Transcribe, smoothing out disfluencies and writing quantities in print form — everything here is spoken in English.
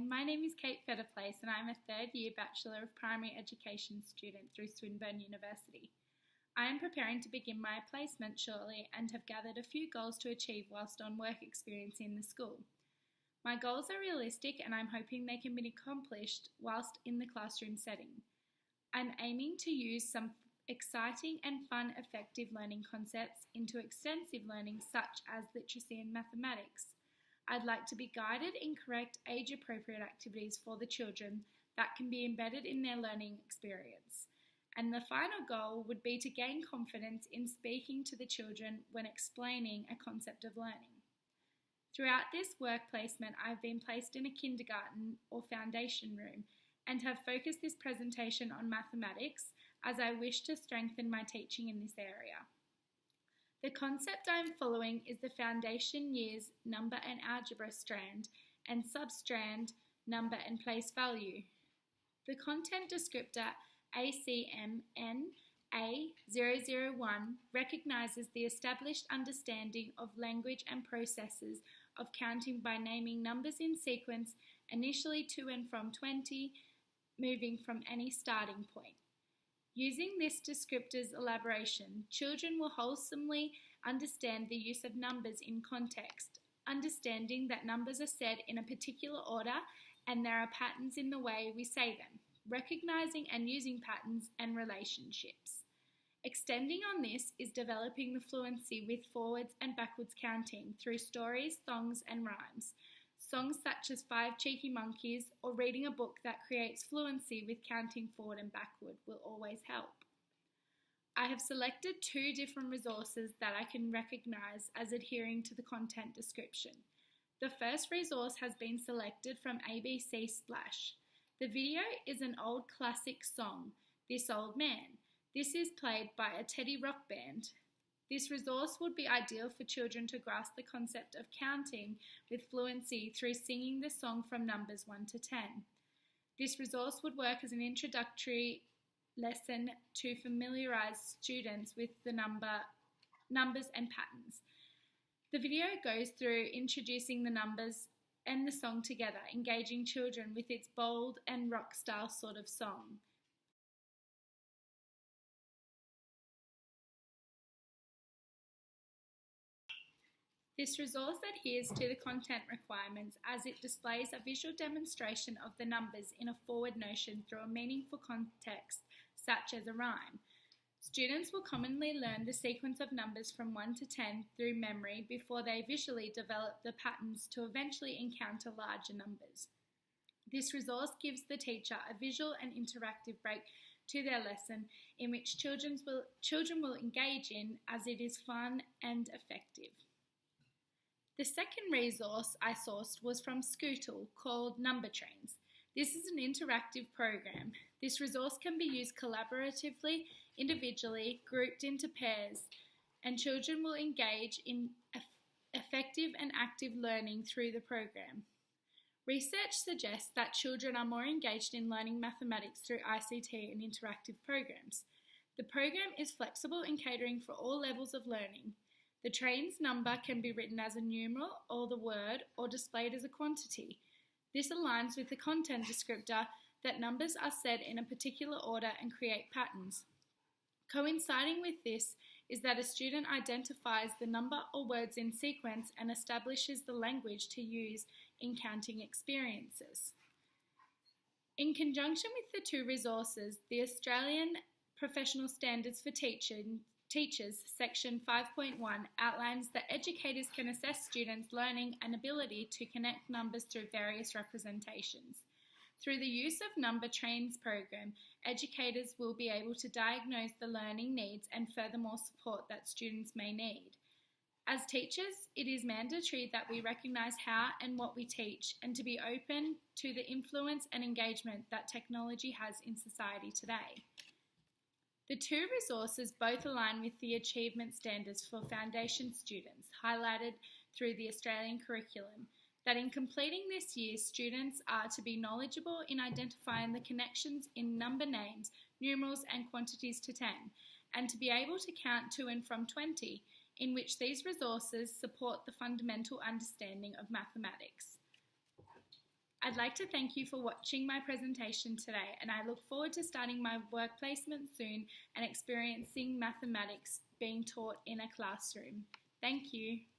my name is Kate Fetterplace and I'm a third year Bachelor of Primary Education student through Swinburne University. I am preparing to begin my placement shortly and have gathered a few goals to achieve whilst on work experience in the school. My goals are realistic and I'm hoping they can be accomplished whilst in the classroom setting. I'm aiming to use some exciting and fun effective learning concepts into extensive learning such as literacy and mathematics. I'd like to be guided in correct age-appropriate activities for the children that can be embedded in their learning experience. And the final goal would be to gain confidence in speaking to the children when explaining a concept of learning. Throughout this work placement, I've been placed in a kindergarten or foundation room and have focused this presentation on mathematics as I wish to strengthen my teaching in this area. The concept I am following is the foundation years number and algebra strand and substrand number and place value. The content descriptor ACMNA001 recognises the established understanding of language and processes of counting by naming numbers in sequence initially to and from 20, moving from any starting point. Using this descriptor's elaboration, children will wholesomely understand the use of numbers in context, understanding that numbers are said in a particular order and there are patterns in the way we say them, recognizing and using patterns and relationships. Extending on this is developing the fluency with forwards and backwards counting through stories, songs and rhymes. Songs such as Five Cheeky Monkeys or reading a book that creates fluency with counting forward and backward will always help. I have selected two different resources that I can recognise as adhering to the content description. The first resource has been selected from ABC Splash. The video is an old classic song, This Old Man. This is played by a Teddy rock band. This resource would be ideal for children to grasp the concept of counting with fluency through singing the song from numbers 1 to 10. This resource would work as an introductory lesson to familiarise students with the numbers and patterns. The video goes through introducing the numbers and the song together, engaging children with its bold and rock style sort of song. This resource adheres to the content requirements as it displays a visual demonstration of the numbers in a forward notion through a meaningful context, such as a rhyme. Students will commonly learn the sequence of numbers from 1 to 10 through memory before they visually develop the patterns to eventually encounter larger numbers. This resource gives the teacher a visual and interactive break to their lesson in which children will engage in as it is fun and effective. The second resource I sourced was from Scootle called Number Trains. This is an interactive program. This resource can be used collaboratively, individually, grouped into pairs, and children will engage in effective and active learning through the program. Research suggests that children are more engaged in learning mathematics through ICT and interactive programs. The program is flexible in catering for all levels of learning. The train's number can be written as a numeral or the word or displayed as a quantity. This aligns with the content descriptor that numbers are said in a particular order and create patterns. Coinciding with this is that a student identifies the number or words in sequence and establishes the language to use in counting experiences. In conjunction with the two resources, the Australian Professional Standards for Teachers, Section 5.1 outlines that educators can assess students' learning and ability to connect numbers through various representations. Through the use of Number Trains program, educators will be able to diagnose the learning needs and furthermore support that students may need. As teachers, it is mandatory that we recognise how and what we teach and to be open to the influence and engagement that technology has in society today. The two resources both align with the achievement standards for foundation students, highlighted through the Australian curriculum, that in completing this year, students are to be knowledgeable in identifying the connections in number names, numerals and quantities to 10, and to be able to count to and from 20, in which these resources support the fundamental understanding of mathematics. I'd like to thank you for watching my presentation today, and I look forward to starting my work placement soon and experiencing mathematics being taught in a classroom. Thank you.